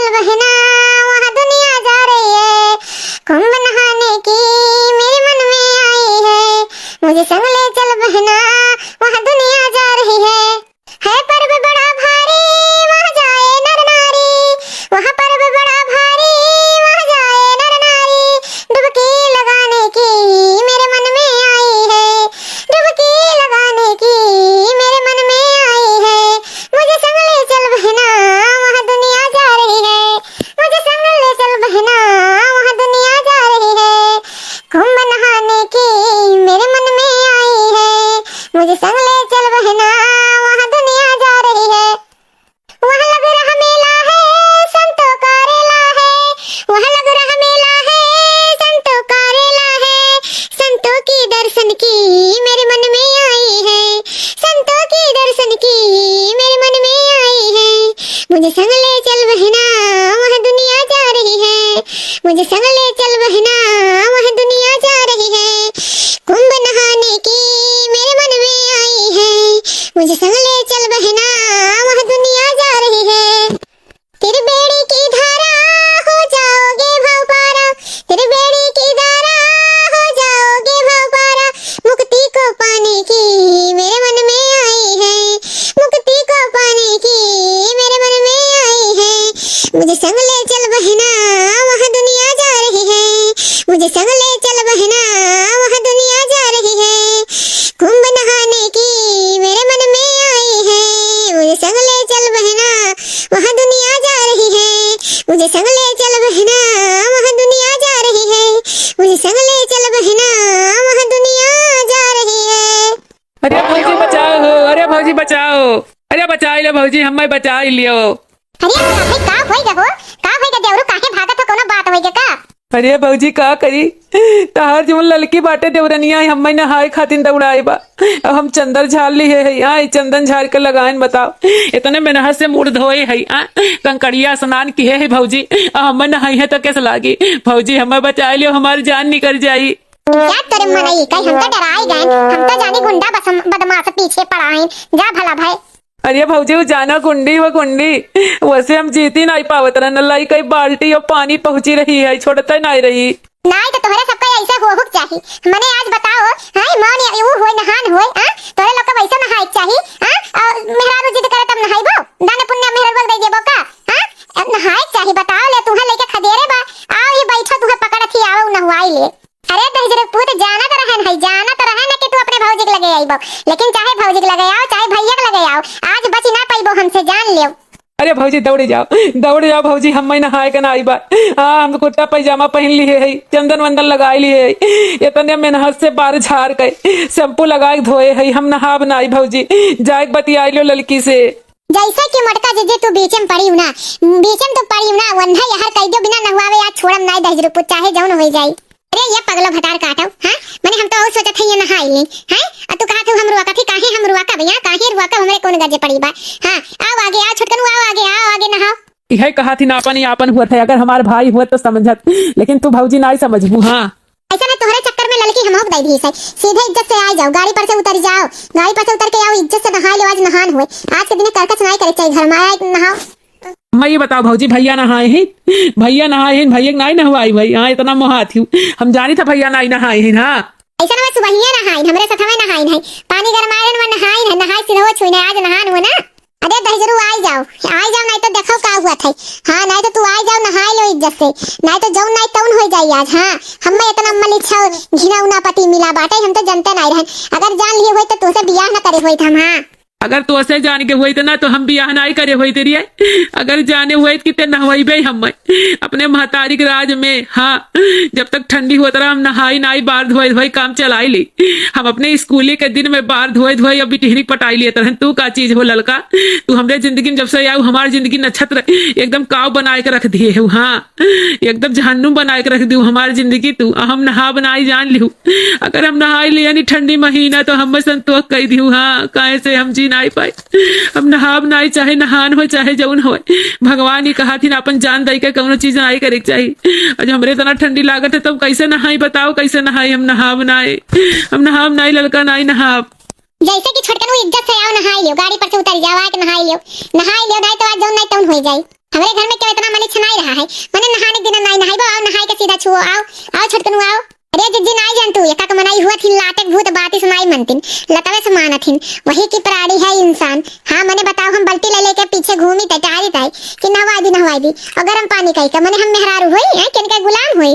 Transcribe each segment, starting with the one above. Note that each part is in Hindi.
चल बहना वहाँ दुनिया जा रही है, कुंभ नहाने की मेरे मन में आई है, मुझे संग ले चल बहना वहाँ दुनिया जा रही है पर्व बड़ा भारी वहाँ जाए नर नारी, वहाँ पर्व बड़ा भारी वहाँ जाए नर नारी, डुबकी लगाने की मेरे मन में आई है, डुबकी लगाने की मेरे मन में आई है, मुझे संग ले चल बहना वहाँ दुनिया जा रही है, मुझे संग ले चल बहना वहाँ दुनिया जा रही है, कुंभ नहाने की मेरे मन में आई है, मुझे संग ले चल बहना वहाँ दुनिया जा रही है। वहाँ लग रहा मेला है संतों का रेला है, वहाँ लग रहा मेला है संतों का रेला है, संतों की दर्शन की मेरे मन में आई है, संतों की दर्शन की मेरे मन में आई है, मुझे संग ले चल बहना वहाँ दुनिया जा रही है, मुझे संग ले चल बहना वहाँ दुनिया जा रही है, कुंभ नहाने की मेरे मन में आई है, मुझे संग ले चल बहना वहाँ दुनिया जा रही है। तेरे बेड़ी की धारा हो जाओगे भव पारा, तेरे बेड़ी की धारा हो जाओगे भव पारा, मुक्ति को पाने की मेरे मन में आई है, मुक्ति को पाने की मेरे मन में आई है, मुझे संग ले चल बहना वहाँ दुनिया जा रही है, मुझे संग ले चल बहना वहाँ दुनिया जा रही है, कुंभ नहाने की मेरे मन में आई है, मुझे संग ले चल बहना वहाँ दुनिया जा रही है, मुझे संग ले चल बहना वहाँ दुनिया जा रही है, मुझे संग ले चल बहना वहाँ दुनिया जा रही है। अरे भौजी बचाओ हो, अरे भौजी बचाओ, अरे बचा लो भौजी, हमें बचा लियो। अरे भाई का होई गो, का होई ग देवरू, काहे भागत हो, कोनो बात होई ग का? अरे भौजी का करी, तहार जो लड़की बाटे देवरनिया हमें नहाए खातिर दौड़ाए बा, अब हम चंदन झाड़ ली है यहाँ, चंदन झाड़ के लगाएन बताओ, इतने मेहनत से मुड़ धोए है कंकड़िया स्नान किए है भौजी, अब हमें नहाई है तो कैसे लागी भौजी, हमें बचा लियो, हमारी जान निकल जाई। क्या तेरे मनई कहीं हम तो डराए गए, हम तो जाने गुंडा बदमाश पीछे पड़ा है, जा भला भाई। अरे भौजी वो जाना कुंडी वो कुंडी, वैसे हम जीती नहीं पावत रहा, लाई कई बाल्टी और पानी पहुंची रही है, छोड़ता नहीं रही। नहीं तो तोहरे सबका ऐसे हो हुक चाहिए, मने आज बताओ हां मन ये होय नहान होय, तोरे लोग का वैसे नहाए चाहिए, और मेहरारू जिद करे तब नहाइबो, दान पुण्य मेहरारू दे देबो का, अब नहाए चाहिए, बताओ ले तुहे लेके खदेरे बा, आओ ये बैठो तुहे पकड़ थी, आओ नहवाई ले। अरे दहजरे पूत जाना तो रहे नहीं, जाना तो रहे ना कि तू अपने भौजी के लगे आइबो, लेकिन चाहे भौजी के लगे आओ चाहे भैया के लगे आओ, आज बची ना पाइबो हमसे, जान लियो। अरे भौजी दौड़े जाओ भौजी, हम नहाए के ना बा, हाँ हम कुर्ता पैजामा पहन लिए है, चंदन वंदन लगाए लिए है, इतने मेहनत से बार झाड़ के शैम्पू लगाए धोए है, हम नहाब ना भौजी, जाए बतिया लो लड़की से। जैसे कि मटका जे तू बीच में पड़ी हूं ना, बीच में तो पड़ी हूं ना, वन्हा यार कह दो बिना नहवावे आज छोड़म नहीं दहजरे पूत, चाहे जौन हो जाए। अरे ये पगलो भटार काटो, हां मैंने हम तो और सोचा था ये नहाई ली, हैं और तू कहा तू हम रुआ का थी, काहे हम रुआ का भैया, काहे रुआ का, हमरे कौन गजे पड़ी बा, हां आओ आगे आओ छोटकन, आओ आगे नहाओ। यह कहा थी नापन यापन हुआ था, अगर हमारे भाई हुआ तो समझत, लेकिन तू भौजी नहीं समझबू। हाँ ऐसा ना तोहरे चक्कर में लड़की हम दे दी है, सीधे इज्जत से आ जाओ, गाड़ी पर से उतर जाओ, गाड़ी पर से उतर के आओ, इज्जत से नहा लो, आज नहान हुए, आज के दिन करकस नहीं करे चाहिए, घर में आए नहाओ। मैं ये बताओ भौजी, भैया नहाए हैं, भैया नहीं नहवाई भाई, हाँ इतना मोहा थी, हम जानी था भैया नहीं नहाए हैं। हाँ ऐसा ना मैं सुबह नहाई, हमरे साथ में नहाई नहीं, पानी गरमाए में नहाई सीधा छुई आज नहान हुए ना। अरे दहजरू आ जाओ नहीं तो देखो का हुआ था, हाँ नहीं तो तू आ जाओ नहाई लो इज्जत से, नहीं तो जौन नहीं तौन हो जाई आज। हाँ हमें इतना मलिछा घिना उना पति मिला बाटे, हम तो जनते नहीं रहे, अगर जान लिए हुए तो तुझसे बियाह ना करे हुए थे। हाँ अगर तो ऐसे जान के हुई ना तो हम बियाह नहीं करे हुई तेरी, अगर जाने हुए कितने नहवाई हम अपने महतारी के राज में। हाँ जब तक ठंडी होता रहा हम नहाई नाई बार धोए काम चलाई ली, हम अपने स्कूली के दिन में बार धोए अभी टिहरी पटाई लिए तरह। तू का चीज हो लड़का, तू हमरे जिंदगी में जब से आऊ हमारी जिंदगी नक्षत्र एकदम काव बनाए के रख दिए है, हाँ एकदम जहन्नुम बनाए के रख दी हमारी जिंदगी। तू हम नहा बनाई जान लिहू, अगर हम नहाई लिया ठंडी महीना तो हम संतोष कही दी। हाँ कहे से हम जी नहीं पाए, हम नहाब नहीं, चाहे नहान हो चाहे जौन हो, भगवान ही कहा थी ना अपन जान दे के कौनो चीज नहीं करे चाहिए। आज हमरे इतना ठंडी लागत है तब कैसे नहाई बताओ, कैसे नहाई, हम नहाब नहीं लड़का नहीं नहाब। जैसे कि छोटकन इज्जत से आओ नहाई लियो, गाड़ी पर से उतर जाओ, आके नहाई लियो नहीं तो आज जौन नहीं तौन हो जाए। हमारे घर में क्या इतना मनी रहा है। मैंने नहाने के दिन नहीं नहाई बा, आओ नहाए के सीधा छुओ, आओ आओ छोटकनु आओ। अरे जिज्जी नहीं जानतू एका के मनाई हुआ थी लाटक भूत बाती सुनाई मनतिन लतवे से मानथिन वही की प्राणी है इंसान। हाँ मैंने बताओ हम बल्टी ले लेके पीछे घूमी टटारी ताई कि नहवाई दी और गर्म पानी कई का मैंने हम मेहरारू हुई है किनका गुलाम हुई।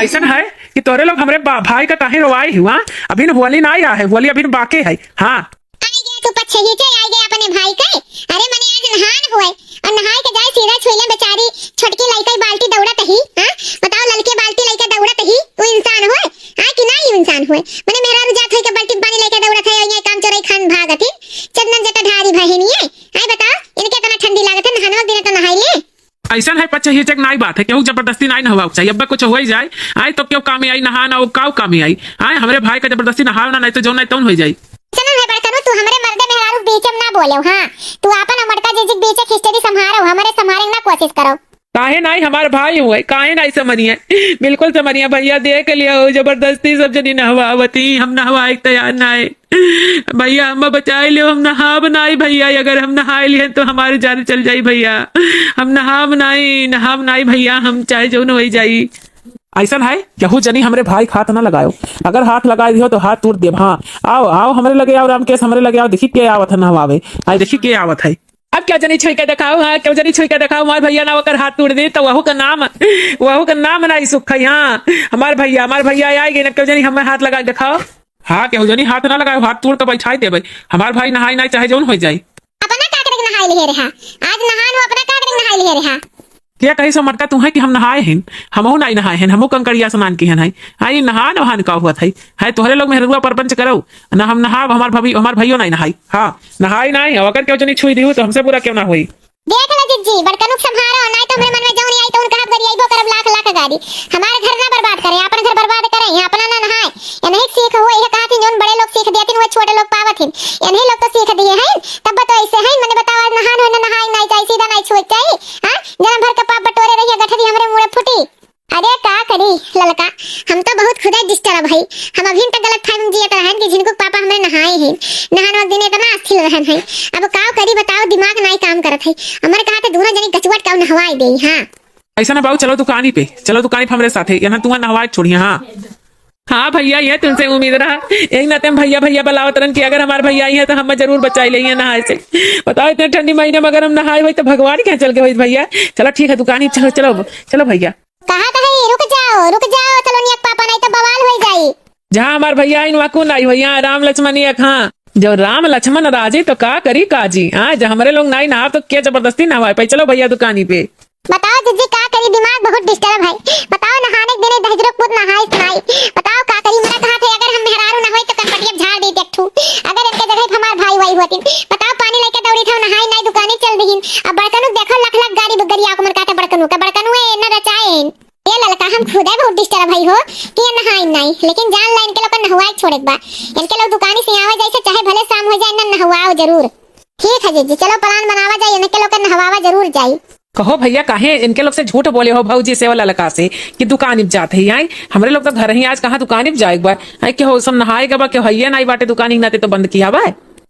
ऐसा है कि तोरे लोग हमरे भाई का काहे रोवाई हुआ, अभी होली ना आया है, होली अभी बाकी है। हाँ आई गया तू पछे ही चे आई गया अपने भाई का। अरे मैंने आज नहान हुए और नहाए के जाए सीधा छुईले बेचारी छोटकी लड़का बाल्टी दौड़त ही। हां बताओ लड़के बाल्टी लेके दौड़त ही तू इंसान होए हां कि नहीं इंसान होए। मैंने मेरा रुजात है के बाल्टी पानी लेके दौड़त है ये काम चोरई खान भागत ही चंदन जटा ढारी बहनी है। आई बताओ इनके इतना ठंडी लागत है नहानो दिन तो नहाई ले। ऐसा है पच्चा ही चेक नहीं बात है, क्यों जबरदस्ती नहीं नहवा चाहिए। अब कुछ हो ही जाए आए तो क्यों काम आई नहाना वो काव काम आई आए हमरे भाई का जबरदस्ती नहावना नहीं तो जो नहीं तो हो जाए। चलो है बड़कनो तू हमरे मर्दे मेहरारू बीचम ना बोले। हां तू अपन अमरका जी बीचे खिस्टरी संभारो हमरे संभारे ना कोशिश करो। काहे नहीं हमारे भाई हुए काहे नहीं समझिए, बिल्कुल समझिए भैया देख लिया हो जबरदस्ती सब जनी नहवावती हम नहवाए तैयार ना है। भैया हम बचाए लियो हम नहा बनाई भैया, अगर हम नहाए लिए तो हमारी जान चल जाई भैया। हम नहा बनाई भैया हम चाहे जो न हो जाई। ऐसा है केहू जनी हमरे भाई हाथ ना लगाओ, अगर हाथ लगा दियो तो हाथ टूट दे। हाँ आओ आओ हमरे लगे आओ रामकेश हमरे लगे आओ देखी के आवत है नहवावे आई देखी के आवत है। अब क्या जनी छुई के दिखाओ, हाँ क्यों जनी छुई के दिखाओ हमारे भैया ना होकर हाथ टूट दे तो वहू का नाम नहीं सुख है। हाँ हमारे भैया आएगी ना क्यों जनी हमें हाथ लगा दिखाओ। हाँ क्यों जनी हाथ ना लगाओ हाथ टूट तो बैठाई दे भाई हमारे भाई नहाई नहीं चाहे जो हो जाए। अपना का करे नहाई लिए रहा आज नहान अपना का करे नहाई लिए रहा क्या कही सो मटका तू है कि हम नहाए हैं, हमहू नहीं नहाए हैं, हमहू कंकड़िया स्नान की है। आई नहा नहान का हुआ था है तोहरे लोग मेहरुआ परपंच करो ना हम नहा हमार भैयो नहीं नहाई। हाँ नहाई नहीं अगर क्यों जनी छुई दी तो हमसे पूरा क्यों ना हुई। देख लो जिज्जी बड़कनुक संभारो नहीं तो मेरे मन में जाऊं नहीं आई तो उनका गरी आईबो करब लाख लाख गाड़ी हमारे घर ना बर्बाद करे अपन घर बर्बाद करे यहाँ अपना ना नहाए। या नहीं सीख हुआ ये कहा थी जोन बड़े लोग सीख दिए थे वो छोटे लोग पावत थे या नहीं लोग तो सीख दिए हैं तब तो ऐसे हैं मैंने बताओ आज नहान हो ना नहाई नहीं चाहिए सीधा नहीं छुई चाहिए। हां जन्म भर का पाप बटोरे रही गठरी हमरे मुंह फुटी। अरे का करी ललका हम तो बहुत खुदा डिस्टर्ब भाई हम अभी तक गलत फहमी जियत रहन कि जिनको पापा हमरे नहाए हैं नहान वक्त दिन इतना अस्थिर रहन है। अब का करी बताओ दिमाग नहीं काम करत है हमरे कहा थे दोनों जनी गचवट का नहवाई दे। हां ऐसा ना बाबू चलो दुकानी पे चलो दुकानी पे हमारे साथ है यहाँ तुम नहवाए छोड़िए। हाँ हाँ भैया ये तुमसे उम्मीद रहा यही नाते हम भैया बलावत रन की अगर हमारे भैया आई है तो हम जरूर बचाई लेंगे नहाए से। बताओ इतने ठंडी महीने में अगर हम नहाए हुए तो भगवान क्या चल गए भैया। चलो ठीक है दुकानी चलो चलो चलो भैया कहा तो है रुक जाओ चलो नियक पापा नहीं तो बवाल हो जाई। जहाँ हमारे भैया आई वहाँ कौन आई भैया राम लक्ष्मण एक। हाँ जो राम लक्ष्मण राजी तो का करी काजी। हाँ जब हमारे लोग नहीं नहा तो क्या जबरदस्ती नहाए पाई। चलो भैया दुकानी पे बताओ जिज्जी का करी दिमाग बहुत डिस्टर्ब है। बताओ नहाने के दिन दहजरो खुद नहाई सुनाई बताओ का करी मेरा कहा थे अगर हम मेहरारू ना होई तो कनपटिया झाड़ दे देखठू अगर इनके जगह हमार भाई वाई होती। बताओ पानी लेके दौड़ी था नहाई नहीं दुकानी चल दीन अब बड़कनु देखो लाख लाख गाड़ी गरिया को मरका बड़कनु ए न रचाए ये ललका हम खुद है बहुत डिस्टर्ब भाई हो कि नहाई नहीं लेकिन जान ला इनके लोग नहवाई छोड़े बा इनके लोग दुकानी से आवे जैसे चाहे भले शाम हो जाए ना नहवाओ जरूर। ठीक है जिज्जी चलो प्लान बनावा जाए इनके लोग नहवावा जरूर जाए। कहो भैया काहे इनके लोग से झूठ बोले हो भाऊजी से वाला लड़का से कि दुकान इब जाते ही आई हमरे लोग तो घर ही आज कहाँ दुकान इब जाए आई के हो सब नहाएगा बा के भैया नहीं बाटे दुकान ही नाते तो बंद किया बा।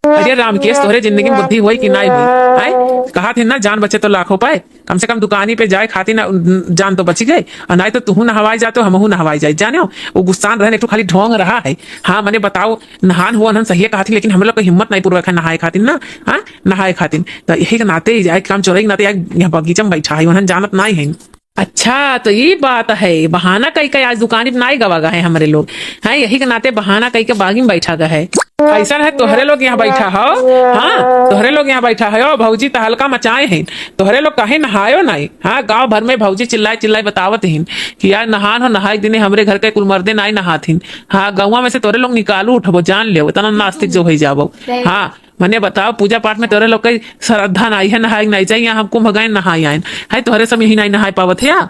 अरे रामकेश तोहरे जिंदगी में बुद्धि हुई कि नहीं हुई आई कहा थे ना जान बचे तो लाखों पाए कम से कम दुकानी पे जाए खाती ना जान तो बची गई और नहीं तो तू नहवाई जाते हो हमहू नहवाई जाए जाने वो गुस्सान रहने तो खाली ढोंग रहा है। हाँ मैंने बताओ नहान हुआ सही कहा थी लेकिन हम लोग को हिम्मत नहीं पूर्वक है नहाए खातिर ना। हाँ नहाए खातिर तो यही के नाते ही जाए काम चोरे के नाते यहाँ बगीचा में बैठा है उन्हें जानत नहीं है। अच्छा तो ये बात है बहाना कई के आज दुकान पे नहीं गवा है हमारे लोग हैं यही के नाते बहाना कई के बागी में बैठा गया है। ऐसा है तोहरे लोग यहाँ बैठा हो। हाँ तोहरे लोग यहाँ बैठा है भौजी तहलका मचाए हैं तोहरे लोग कहे नहायो नहीं। हाँ गांव भर में भौजी चिल्लाए बतावत हैं कि यार नहान हो नहाई दिने हमरे घर के कुल मर्दे नहीं नहाथिन। हाँ गाँव में से तोरे लोग निकालू उठबो जान ले इतना नास्तिक जो हो जाबो। हाँ मैंने बताओ पूजा पाठ में तोरे लोग की श्रद्धा नहीं है नहाई नहीं चाहिए हमको भगाए नहाई आए है तोहरे सब यही नहीं नहाई पावत है।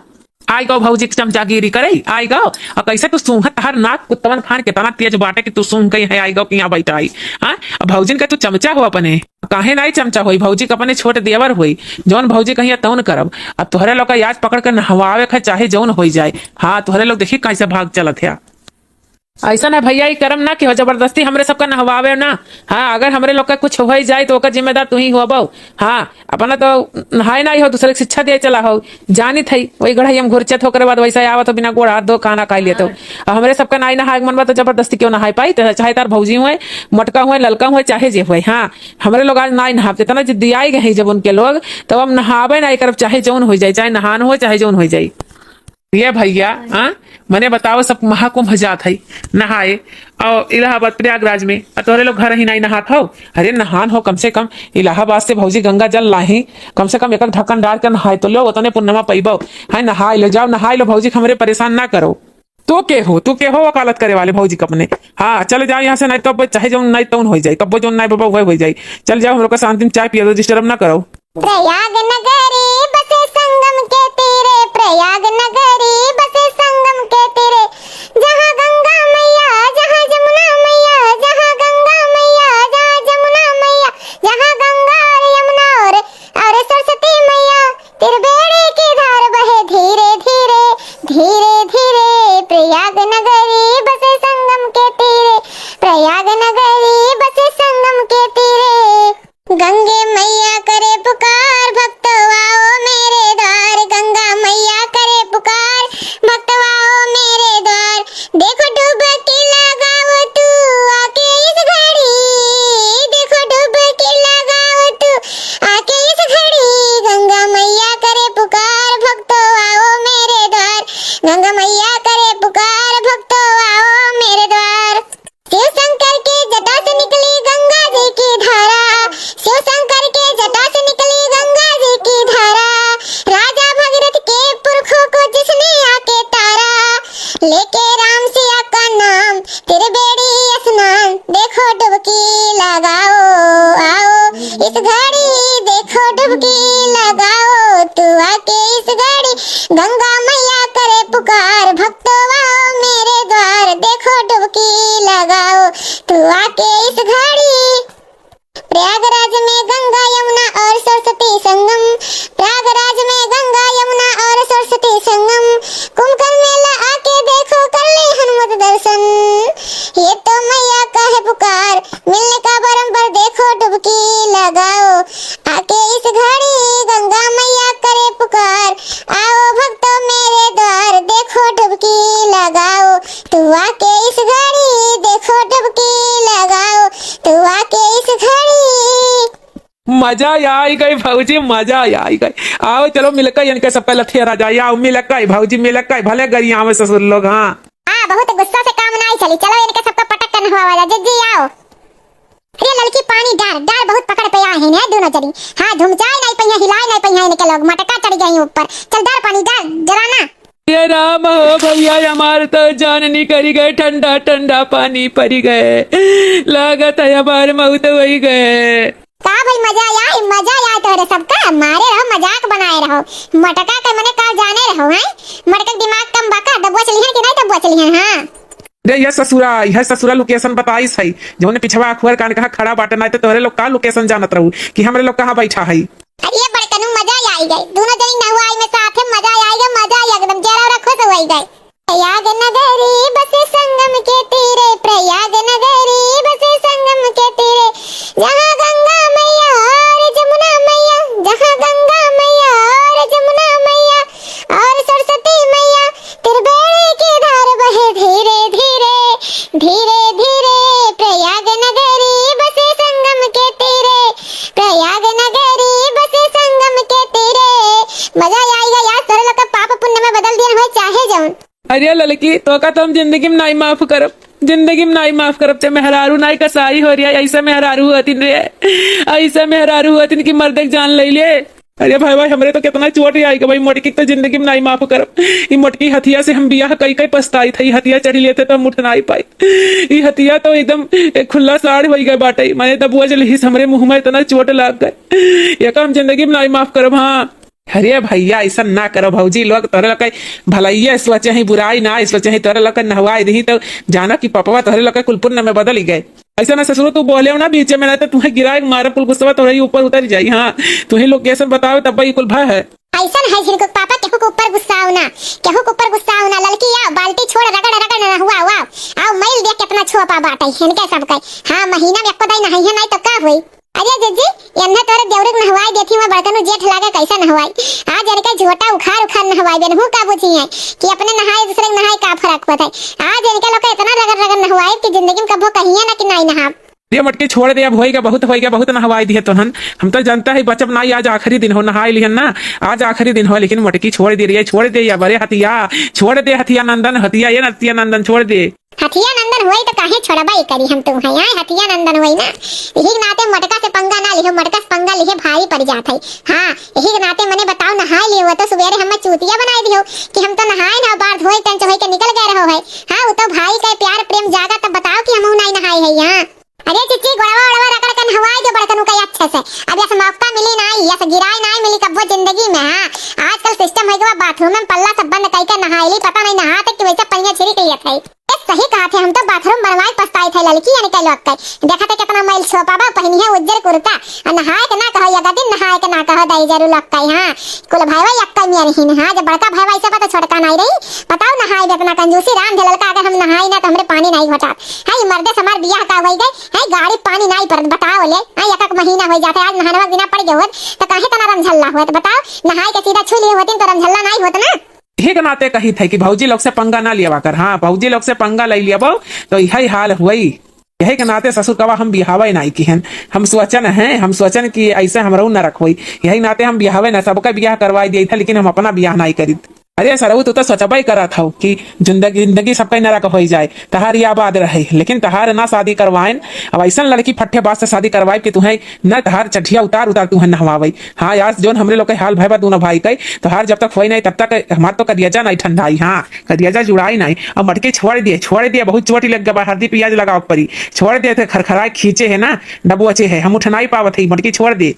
आई गो भौजी चमचागिरी करे आई गो और कैसे तू सूंघ हर नाक कुत्तवन फान के तना तेज बाटे कि तू सूंघ गई है आई गो कि यहाँ बैठा आई। हाँ भौजिन का तू चमचा हो अपने काहे नहीं चमचा हुई भौजी का अपने छोटे देवर हुई जौन भौजी कहीं तौन करब अब तोहरे लोग का याद पकड़ कर नहवावे चाहे जौन हो जाए। हाँ तोहरे लोग देखी कैसे भाग चलत है। ऐसा ना भैया, ये कर्म ना कि हो जबरदस्ती हमरे सबका नहवावे ना। हाँ, अगर हमरे लोग का कुछ हो जाए तो ओकर जिम्मेदार तू ही हो बो। हाँ, अपना तो नहाए ना ही हो, दूसरे की शिक्षा दे चला हो, जानी थी वही गढ़ाई हम घुरचत होकर बाद वैसा आवा तो बिना गोड़ हाथ दो खाना खा लिए तो हमरे सबका नाई नहाए मन बा तो जबरदस्ती क्यों नहाए पाई। तो चाहे तार भौजी हुए, मटका हुए, ललका हुए, चाहे जे हुए। हाँ, हमरे लोग आज नाई नहाते तना जिद्दी आई गए जब उनके लोग, तब हम नहावे ना करब, चाहे जौन हो जाए, चाहे नहान हो चाहे जौन हो जाए। ये भैया, हाँ मने बताओ, सब महाकुंभ जात है नहाए और इलाहाबाद प्रयागराज में, तोहरे लोग घर ही नहीं नहात हो। अरे नहान हो, कम से कम इलाहाबाद से भौजी गंगा जल लाही, कम से कम एक ढक्कन डाल कर नहाए तो लो, उतने पुण्यमा पैबो। है नहाए लो, जाओ नहाए लो भौजी, हमरे परेशान ना करो। तो के हो वकालत करे वाले भौजी कपने। हाँ चल जाओ यहाँ से, नहीं तो चाहे जो नहीं तो हो जाए, कब जो नहीं बाबा वह हो जाए। चल जाओ, हम लोग का शांति में चाय पिया दो, डिस्टर्ब ना करो। प्रयाग नगरी बसे संगम के तीरे, प्रयाग नगरी बसे संगम के तीरे, जहाँ गंगा मैया जहाँ जमुना मैया, जहाँ गंगा मैया जहाँ जमुना मैया, जहाँ गंगा और यमुना और सरस्वती मैया, त्रिवेणी की धार बहे धीरे धीरे धीरे धीरे। प्रयाग नगरी बसे संगम के तीरे, प्रयाग नगरी बसे संगम के तीरे, गंगे मैया करे पुकार भक्त आओ मेरे द्वार, गंगा मैया करे पुकार भक्त आओ मेरे द्वार। देखो डुबकी लगाओ तू आके इस घड़ी, देखो डुबकी लगाओ तू आके इस घड़ी, गंगा मैया करे पुकार भक्त आओ मेरे द्वार, गंगा मैया करे पुकार भक्त आओ मेरे द्वार। शिव शंकर के जटा से निकली गंगा जी की धारा, शिव शंकर के जटा से निकली गंगा जी की धारा, राजा भगीरथ के पुरखों को जिसने आके तारा, लेके राम सिया का नाम त्रिवेणी स्नान, देखो डुबकी लगाओ आओ इस घड़ी, देखो डुबकी लगाओ तू आके इस घड़ी, गंगा मैया करे पुकार भक्त आओ मेरे द्वार, देखो डुबकी लगाओ तू आके इस घड़ी। प्रयागराज में गंगा यमुना और सरस्वती संगम, प्रयागराज में गंगा यमुना और सरस्वती संगम, कुंभकर्ण मेला आके देखो कर ले हनुमत दर्शन, ये तो मैया का है पुकार मिलने का बारंबार, देखो डुबकी लगाओ आके इस घड़ी, गंगा मैया करे पुकार आओ भक्त मेरे द्वार, देखो डुबकी लगाओ तू आके इस घड़ी, देखो डुबकी लगाओ तू आके इस घड़ी। मजा आई गई भौजी, मजा आई गई। आओ चलो मिलकर इनके सबका लठेरा जाए, आओ मिलकर भौजी मिलकर, भले गरिया में ससुर लोग। हाँ बहुत गुस्सा से काम नहीं चली, चलो इनके सबका पटक कर नहवावा जिज्जी आओ। अरे लड़की पानी डाल डाल, बहुत पकड़ पे आए हैं दोनों जनी। हाँ धुमचाए नहीं पहिया, हिलाए नहीं पहिया, इनके लोग मटका चढ़ गई ऊपर। चल डाल पानी डाल जरा ना। ये राम हो भैया, हमारे तो जान निकली गए, ठंडा ठंडा पानी पड़ी गए, लागत है हमारे मौत वही गए। का भाई मजा आया तोरे सबका, मारे रहो मजाक बनाए रहो, मटका के मने का जाने रहो हैं, मटका दिमाग कम बाका दबो चली है कि नहीं दबो चली है। हाँ रे यह ससुरा लोकेशन बताई सही, जो ने पिछवा अखबार कान कहा खड़ा बाटे, नहीं तो तोरे लोग का लोकेशन जानत रहू कि हमरे लोग कहाँ बैठा है। अरे ये बड़कनू मजा आई गई, दोनों जनी नहवाई में साथ में मजा आई गई, मजा आई एकदम जरा रखो तो वही गई। प्रयाग नगरी बसे संगम के तीरे, प्रयाग नगरी बसे संगम के तीरे, जहाँ गंगा मैया और जमुना मैया, जहाँ गंगा मैया और जमुना मैया और सरस्वती मैया, त्रिवेणी की धार बहे धीरे धीरे धीरे धीरे। प्रयाग नगरी बसे संगम के तीरे, प्रयाग नगरी बसे संगम के तीरे, मजा आएगा यार, सारे लोग का पाप पुण्य में बदल दिया हो चाहे जाऊं। अरे लड़की तो का तुम जिंदगी में नहीं माफ करब, जिंदगी में नहीं माफ करब, ते मेहरारू नहीं कसाई हो रही है, ऐसा मेहरारू हतिन रे, ऐसा मेहरारू हतिन की मर्द जान ले ले। अरे भाई हमरे तो कितना चोट आई भाई, मोटकी तो जिंदगी में नहीं माफ करब। ये मोटकी हथिया से हम बियाह कई कई पछताई थी, हथिया चढ़ी लेते तो हम उठ नहीं पाई, ये हथिया तो एकदम खुला साड़ हो गए बाटे, मैंने तब बुआ चली हमरे मुंह में इतना चोट लग गए, ये हम जिंदगी में नहीं माफ करब। हाँ अरे भैया ऐसा ना करो भौजी, लोग तोरे लोग भलाइया सोचे ही, बुराई ना सोचे ही, तोरे लोग नहवाई दी तो जाना कि पपवा तोरे लोग कुलपुर में बदल गए। ऐसा ना ससुर तू बोले ना बीच में, ना तो तुम्हें गिराए मारे पुल गुस्सा तो ऊपर उतर जाई। हाँ तुम्हें लोकेशन बताओ तब भाई कुल भय है। ऐसा है जिनको पापा केहू के ऊपर गुस्सा आओ ना, केहू के ऊपर गुस्सा आओ ना, लड़की आओ बाल्टी छोड़ रगड़ रगड़ ना हुआ आओ मैं छोपा बाटे इनके सब के। हाँ महीना में एको दाई नहाई है नहीं तो का होई। अरे जीजी एन्ने तोरे देवरुक नहवाई देथी मैं बड़कनु जेठ लागे कैसा नहवाई। आज अरके झोटा उखाड़ उखाड़ नहवाई बेन हूं का बुझी है कि अपने नहाए दूसरे के नहाए का फर्क होता है। आज इनके लोग इतना रगड़ रगड़ नहवाई कि जिंदगी में कभो कहिए ना कि नहीं नहा। ये मटकी छोड़ दे, अब होएगा बहुत नहवाई दिए तो हम तो जानता है बचब नहीं, आज आखिरी दिन हो नहाई लिहन ना, आज आखिरी दिन हो, लेकिन मटकी छोड़ दे रही है। छोड़ दे या बड़े हथिया, छोड़ दे हथिया नंदन, हथिया ये हथिया नंदन छोड़ दे। हथिया नंदन होई तो काहे छोड़बाई करी हम तुम है यार। हथिया नंदन होई ना यही नाते मटका से पंगा ना लिहो, मटका से पंगा लिहे भारी पड़ जात है। हाँ यही नाते मने बताओ नहाई लियो तो सवेरे हम चूतिया बनाई दियो कि हम तो नहाए ना, बार धोई तन चोई के निकल गए रहो है। हाँ वो तो भाई का प्यार प्रेम जागा तब बताओ कि हम नहीं नहाए है यहाँ। अरे चिच्ची गोड़वा ओड़वा रगड़ के नहवाई दे बड़कनु का अच्छे से। अब ऐसा मौका मिली नहीं, ऐसा गिराई नहीं मिली कब्बो जिंदगी में। हाँ आजकल सिस्टम है कि बाथरूम में पल्ला सब बंद करके नहाईली, पता नहीं नहाते कि वैसा पहिया छिड़क लिया था। सही कहा थे, हम तो बाथरूम बनवाए पछताए थे लड़की यानी के लोग के। देखा थे कितना मैल छोपाबा पहनी है उज्जर कुर्ता और नहाए के ना कहो या दिन नहाए के ना कहो दई जरूर लोग के। हां कुल भाईवा यक्का मिया नहीं। हां जब बड़का भाईवा ऐसा तो छोटका नहीं रही। बताओ नहाए इतना कंजूसी राम झलल का, अगर हम नहाई ना तो हमरे पानी नहीं घटा है। ये मर्दे समार बियाह का होई गए है, गाड़ी पानी नहीं पर बताओ ले। हां एक महीना हो जाता है, आज नहाने बिना पड़ गए होत तो काहे तना रमझल्ला होत। बताओ नहाए के सीधा छू लिए होतिन तो रमझल्ला नहीं होत ना। ठीक नाते कही थे कि भौजी लोग से पंगा ना लिया कर। हाँ भौजी लोग से पंगा ले लिया तो यही हाल हुई। यही के नाते ससुर कवा हम बिहावे नहीं की हैं, हम सोचन हैं, हम सोचन कि ऐसे हमरो न रखोई। यही नाते हम बिहावे न, सबका बियाह करवाई दिया था लेकिन हम अपना बियाह नहीं करी। अरे सरऊ तू तो सोचबा ही करा था कि जिंदगी सबका नरक हो जाए, तहार आबाद रहे, लेकिन तहार ना शादी करवाएं। अब ऐसा लड़की फट्टे बात से शादी करवाए कि तुम्हें न तहार चठिया उतार तुम्हें नहवाई। हाँ यार जो हमरे लोग के हाल भाई दोनों भाई के तहार जब तक होई नहीं तब तक हमार तो करियाजा नहीं ठंडाई। हाँ करियाजा जुड़ाई नहीं। अब मटके छोड़ दिए बहुत चोटी लग गया, हल्दी प्याज लगाओ परी छोड़ दिए थे, खरखराए खींचे है ना डबू अच्छे है, हम उठ नहीं पावत है, मटकी छोड़ दे।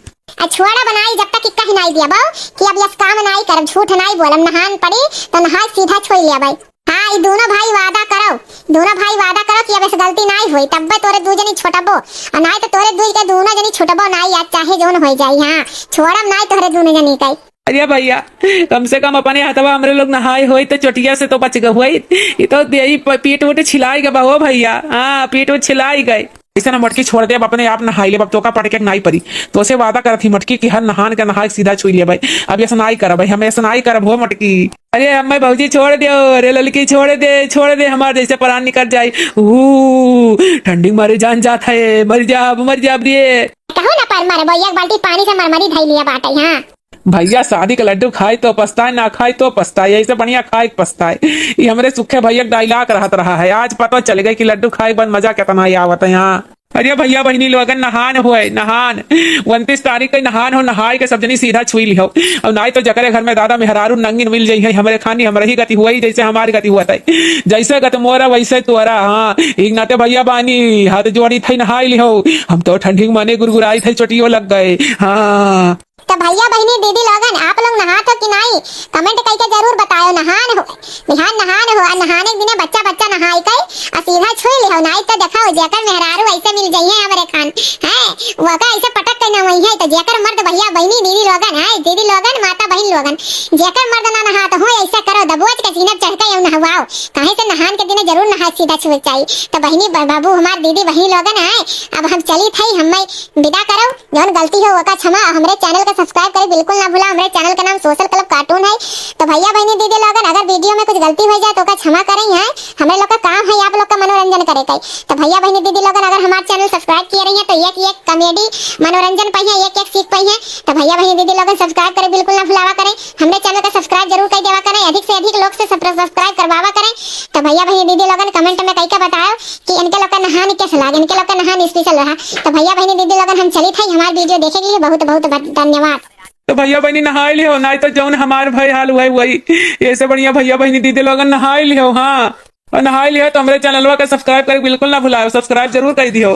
छोड़ा बनाई जब तक इक्का ही नहीं दिया बाऊ कि अब यस काम नहीं करब, झूठ नहीं बोलम, नहान पड़ी तो नहाए सीधा छोड़ लिया भाई। हाँ ये दोनों भाई वादा करो कि अब ऐसे गलती नहीं हुई, तब तोरे दू जनी छोटबो और नहीं तो तोरे दू के दोनों जनी छोटबो नहीं, आज चाहे जोन हो जाई। हाँ छोड़म नहीं तोरे दोनों जनी के। अरे भैया कम से कम अपने हाथवा हमरे लोग नहाए हुई तो चोटिया से तो बच गए। ये तो पीठ उठ छिलाई गए हो भैया। हाँ पीठ उठ छिलाई गए। इसे ना मटकी छोड़ दे, अब अपने आप नहाई ले, अब तो का पड़ के नहीं पड़ी तो उसे वादा कर थी मटकी की हर नहान के नहाए सीधा छुई ले भाई। अब ऐसा नहीं कर भाई, हम ऐसा नहीं करब हो मटकी। अरे अम्मा भौजी छोड़ दो, अरे लड़की छोड़ दे हमारे जैसे प्राण निकल जाए। ठंडी मारे जान जाता है, मर जा रे। कहो ना पर मारे भैया, एक बाल्टी पानी से मरमरी धई लिया बाटे। हाँ भैया शादी का लड्डू खाए तो पछताए, ना खाए तो पछताए, ऐसे बढ़िया खाए पछताए। ये हमारे सुखे भैया डायलॉग रहत रहा है, आज पता चल गया कि लड्डू खाए बन मजा कितना आवत है यहाँ। अरे भैया बहनी लोगन नहान 29 तारीख का नहान हो, नहाए के सब जनी सीधा छुई लिहो। और नहीं तो जकरे घर में दादा मेहरारू नंगिन मिल जाई है, हमरे खानी हमरे ही गति हुई जैसे हमारी गति हुआ था, जैसे गत मोरा वैसे तोरा। हाँ एक नाते भैया बानी हाथ जोड़ी थे नहाई लिहो, हम तो ठंडी माने गुरगुराई थे, चोटियों लग गए। हाँ तो भैया बहनी दीदी लोगन आप लोग नहाते हो कि नहीं कमेंट करके जरूर बताओ। नहान हो नहाने के दिन बच्चा नहाई के और सीधा छुई लिहो, नहीं तो देखाओ जेकर मेहरारू ऐसे मिल जाइए हमरे खान है वो का ऐसे पटक के ना वही है। तो जेकर मर्द भैया बहनी दीदी लोगन है, दीदी लोगन माता बहन लोगन जेकर मर्द ना नहात हो ऐसा करो, दबोच के सीना चढ़ के नहवाओ, काहे से नहान के दिन जरूर नहा सीधा छुई चाहिए। तो बहनी बाबू हमार दीदी बहनी लोगन है, अब हम चली थई हमें विदा करो, जौन गलती हो वो का क्षमा। हमारे चैनल को सब्सक्राइब करें बिल्कुल ना भूला, हमारे चैनल का नाम सोशल क्लब कार्टून है। तो भैया बहनी दीदी लोगन अगर वीडियो में कुछ गलती हो जाए तो का क्षमा करें। है हमारे लोग का काम है आप लोग का मनोरंजन करे के। तो भैया बहनी दीदी लोगन अगर हमारे चैनल सब्सक्राइब किए रही है तो एक कॉमेडी मनोरंजन पाई है, एक सीख पाई है। तो भैया बहनी दीदी लोगन सब्सक्राइब करें बिल्कुल ना भुलावा करें, हमारे चैनल का सब्सक्राइब जरूर कर देवा करें, अधिक से अधिक लोग से सब्सक्राइब करवावा करें। तो भैया बहनी दीदी लोगन कमेंट में कई का बताओ कि इनके लोग का नहान कैसा लगा, इनके लोग का नहान स्पेशल रहा। तो भैया बहनी दीदी लोगन हम चली थी, हमारे वीडियो देखे के लिए बहुत बहुत धन्यवाद। तो भैया बहनी नहाए लिहो, नहीं तो जौन हमारे भाई हाल हुआ वही ऐसे बढ़िया भैया बहनी दीदी लोगन नहाए लिहो। हाँ और नहाए लिहो तो हमारे चैनलवा का सब्सक्राइब कर बिल्कुल ना भुलाओ, सब्सक्राइब जरूर कर दियो।